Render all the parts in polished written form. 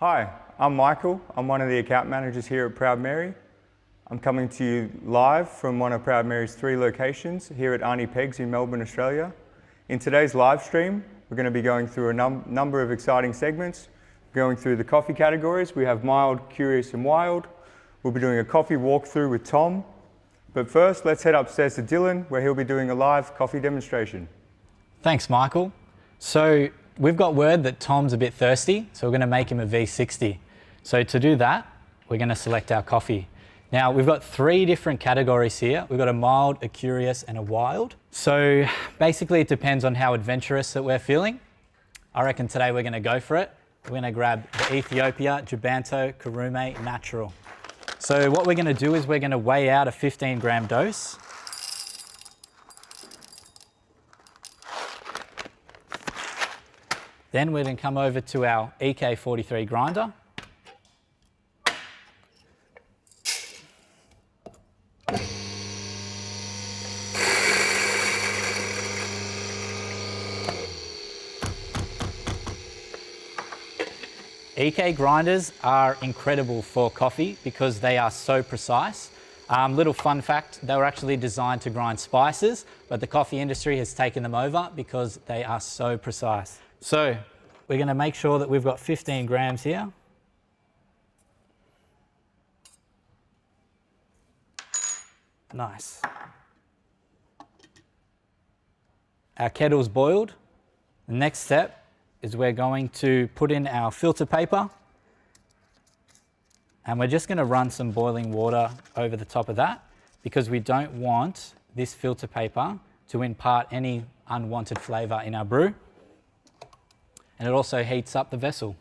Hi, I'm Michael. I'm one of the account managers here at Proud Mary. I'm coming to you live from one of Proud Mary's 3 locations here at Auntie Peg's in Melbourne, Australia. In today's live stream, we're going to be going through a number of exciting segments. Going through the coffee categories, we have mild, curious and wild. We'll be doing a coffee walkthrough with Tom. But first, let's head upstairs to Dylan, where he'll be doing a live coffee demonstration. Thanks, Michael. So we've got word that Tom's a bit thirsty, so we're going to make him a V60. So to do that, we're going to select our coffee. Now, we've got 3 different categories here. We've got a mild, a curious and a wild. So basically it depends on how adventurous that we're feeling. I reckon today we're going to go for it. We're going to grab the Ethiopia Jabanto Kurume Natural. So what we're going to do is we're going to weigh out a 15-gram dose. Then we're going to come over to our EK43 grinder. EK grinders are incredible for coffee because they are so precise. Little fun fact, they were actually designed to grind spices, but the coffee industry has taken them over because they are so precise. So we're going to make sure that we've got 15 grams here. Nice. Our kettle's boiled. The next step is we're going to put in our filter paper and we're just going to run some boiling water over the top of that because we don't want this filter paper to impart any unwanted flavour in our brew. And it also heats up the vessel.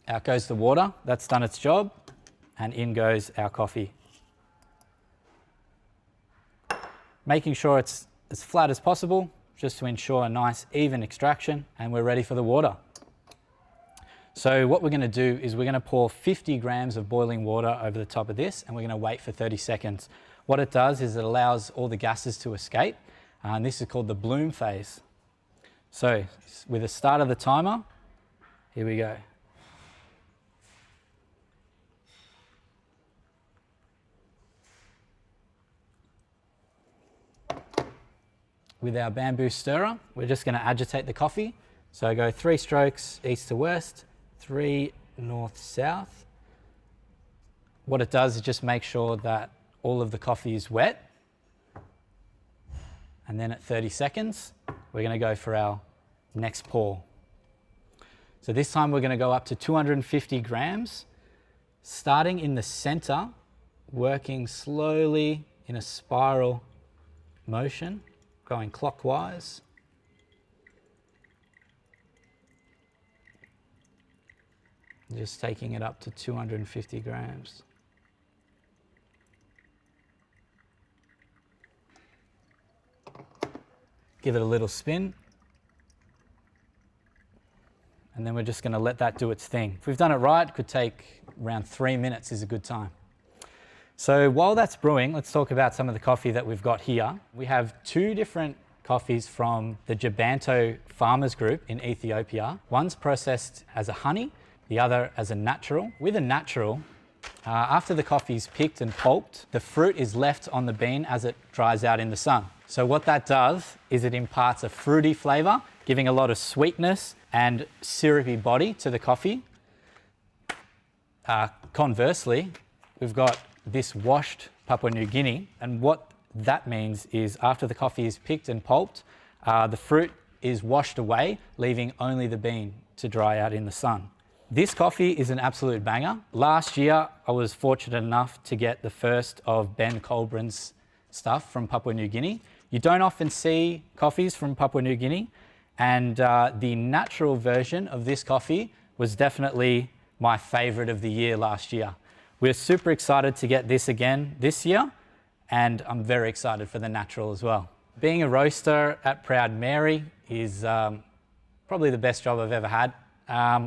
Out goes the water, that's done its job, and in goes our coffee. Making sure it's as flat as possible, just to ensure a nice even extraction, and we're ready for the water. So what we're going to do is we're going to pour 50 grams of boiling water over the top of this, and we're going to wait for 30 seconds. What it does is it allows all the gases to escape, and this is called the bloom phase. So with the start of the timer, here we go. With our bamboo stirrer, we're just going to agitate the coffee. So go 3 strokes east to west, 3 north south. What it does is just make sure that all of the coffee is wet. And then at 30 seconds, we're going to go for our next pour. So this time we're going to go up to 250 grams, starting in the center, working slowly in a spiral motion, going clockwise. Just taking it up to 250 grams. Give it a little spin. And then we're just going to let that do its thing. If we've done it right, it could take around 3 minutes is a good time. So while that's brewing, let's talk about some of the coffee that we've got here. We have 2 different coffees from the Jabanto Farmers Group in Ethiopia. One's processed as a honey, the other as a natural. With a natural, after the coffee is picked and pulped, the fruit is left on the bean as it dries out in the sun. So what that does is it imparts a fruity flavour, giving a lot of sweetness and syrupy body to the coffee. Conversely, we've got this washed Papua New Guinea, and what that means is after the coffee is picked and pulped, the fruit is washed away, leaving only the bean to dry out in the sun. This coffee is an absolute banger. Last year, I was fortunate enough to get the first of Ben Colburn's stuff from Papua New Guinea. You don't often see coffees from Papua New Guinea, and the natural version of this coffee was definitely my favourite of the year last year. We're super excited to get this again this year, and I'm very excited for the natural as well. Being a roaster at Proud Mary is probably the best job I've ever had.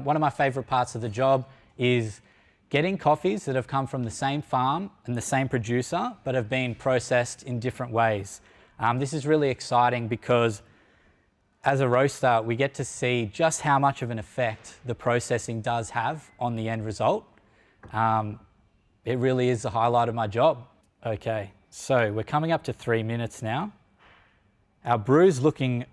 One of my favourite parts of the job is getting coffees that have come from the same farm and the same producer, but have been processed in different ways. This is really exciting because as a roaster, we get to see just how much of an effect the processing does have on the end result. It really is the highlight of my job. Okay, so we're coming up to 3 minutes now. Our brew's looking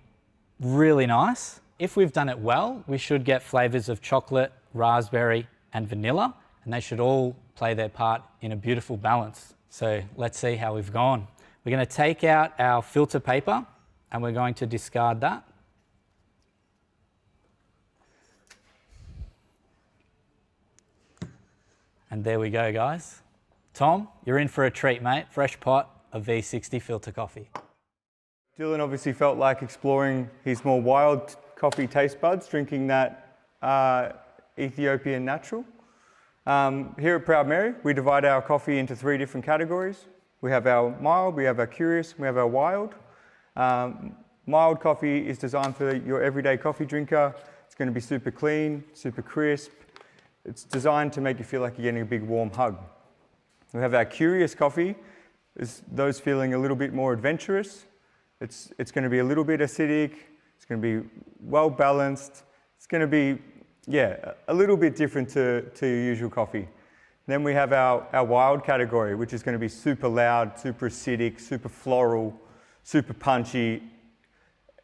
really nice. If we've done it well, we should get flavors of chocolate, raspberry, and vanilla, and they should all play their part in a beautiful balance. So let's see how we've gone. We're going to take out our filter paper and we're going to discard that. And there we go, guys. Tom, you're in for a treat, mate. Fresh pot of V60 filter coffee. Dylan obviously felt like exploring his more wild coffee taste buds, drinking that Ethiopian natural. Here at Proud Mary, we divide our coffee into 3 different categories. We have our mild, we have our curious, we have our wild. Mild coffee is designed for your everyday coffee drinker. It's going to be super clean, super crisp. It's designed to make you feel like you're getting a big warm hug. We have our curious coffee, those feeling a little bit more adventurous. It's going to be a little bit acidic. It's going to be well balanced. It's going to be, a little bit different to your usual coffee. Then we have our wild category, which is going to be super loud, super acidic, super floral, super punchy.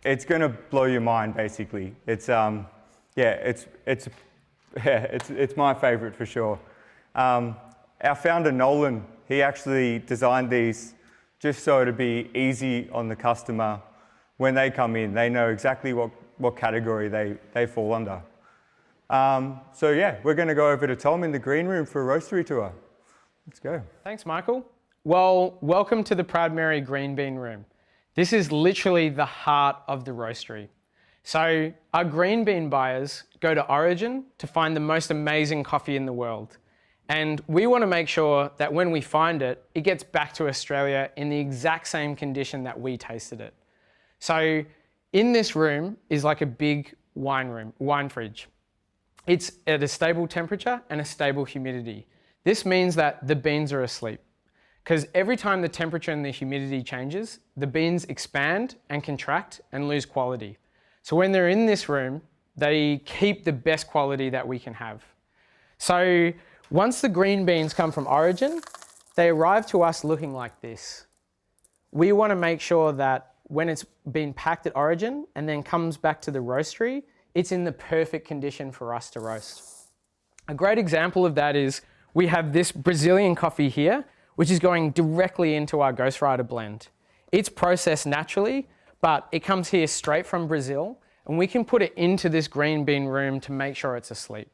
It's going to blow your mind, basically. It's my favorite for sure. Our founder, Nolan, he actually designed these just so to be easy on the customer. When they come in, they know exactly what category they fall under. We're going to go over to Tom in the green room for a roastery tour. Let's go. Thanks, Michael. Well, welcome to the Proud Mary Green Bean Room. This is literally the heart of the roastery. So our green bean buyers go to Origin to find the most amazing coffee in the world. And we want to make sure that when we find it, it gets back to Australia in the exact same condition that we tasted it. So in this room is like a big wine fridge. It's at a stable temperature and a stable humidity. This means that the beans are asleep, because every time the temperature and the humidity changes, the beans expand and contract and lose quality. So when they're in this room, they keep the best quality that we can have. So once the green beans come from Origin, they arrive to us looking like this. We want to make sure that when it's been packed at Origin and then comes back to the roastery, it's in the perfect condition for us to roast. A great example of that is we have this Brazilian coffee here, which is going directly into our Ghost Rider blend. It's processed naturally, but it comes here straight from Brazil, and we can put it into this green bean room to make sure it's asleep.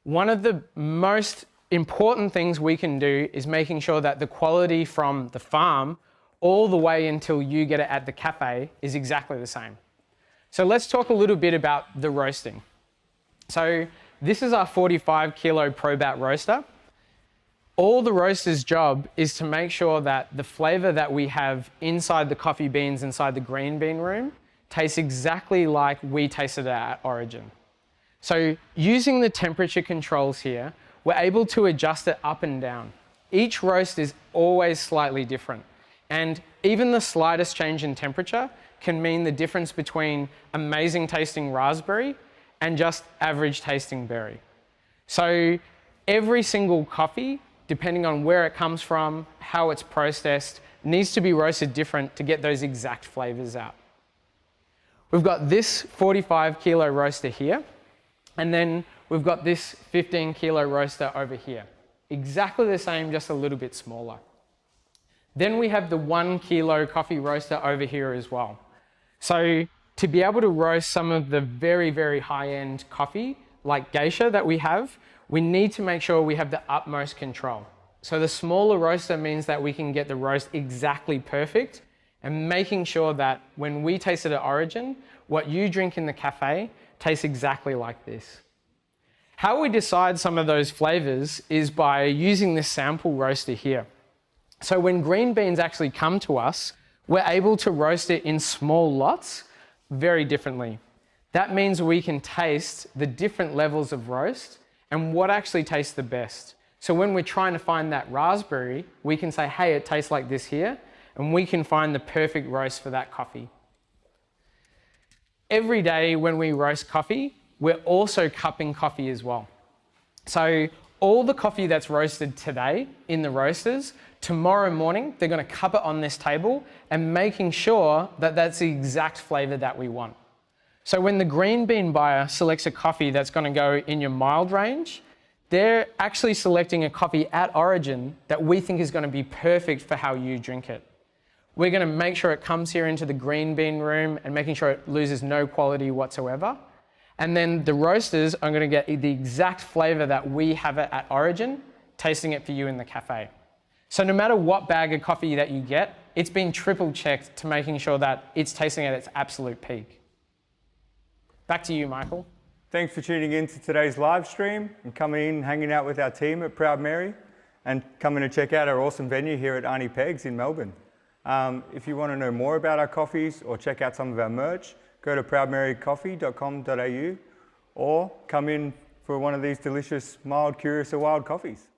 One of the most important things we can do is making sure that the quality from the farm all the way until you get it at the cafe is exactly the same. So let's talk a little bit about the roasting. So this is our 45 kilo ProBat roaster. All the roaster's job is to make sure that the flavor that we have inside the coffee beans inside the green bean room tastes exactly like we tasted it at Origin. So using the temperature controls here, we're able to adjust it up and down. Each roast is always slightly different. And even the slightest change in temperature can mean the difference between amazing tasting raspberry and just average tasting berry. So every single coffee, depending on where it comes from, how it's processed, needs to be roasted different to get those exact flavors out. We've got this 45 kilo roaster here, and then we've got this 15 kilo roaster over here. Exactly the same, just a little bit smaller. Then we have the 1 kilo coffee roaster over here as well. So to be able to roast some of the very, very high-end coffee, like geisha that we have, we need to make sure we have the utmost control. So the smaller roaster means that we can get the roast exactly perfect, and making sure that when we taste it at Origin, what you drink in the cafe tastes exactly like this. How we decide some of those flavors is by using this sample roaster here. So when green beans actually come to us, we're able to roast it in small lots very differently. That means we can taste the different levels of roast and what actually tastes the best. So when we're trying to find that raspberry, we can say, hey, it tastes like this here, and we can find the perfect roast for that coffee. Every day when we roast coffee, we're also cupping coffee as well. So all the coffee that's roasted today in the roasters, tomorrow morning, they're going to cup it on this table and making sure that that's the exact flavor that we want. So when the green bean buyer selects a coffee that's going to go in your mild range, they're actually selecting a coffee at origin that we think is going to be perfect for how you drink it. We're going to make sure it comes here into the green bean room and making sure it loses no quality whatsoever. And then the roasters are going to get the exact flavor that we have it at origin, tasting it for you in the cafe. So no matter what bag of coffee that you get, it's been triple checked to making sure that it's tasting at its absolute peak. Back to you, Michael. Thanks for tuning in to today's live stream and coming in, hanging out with our team at Proud Mary and coming to check out our awesome venue here at Auntie Peg's in Melbourne. If you want to know more about our coffees or check out some of our merch, go to proudmarycoffee.com.au or come in for one of these delicious, mild, curious or wild coffees.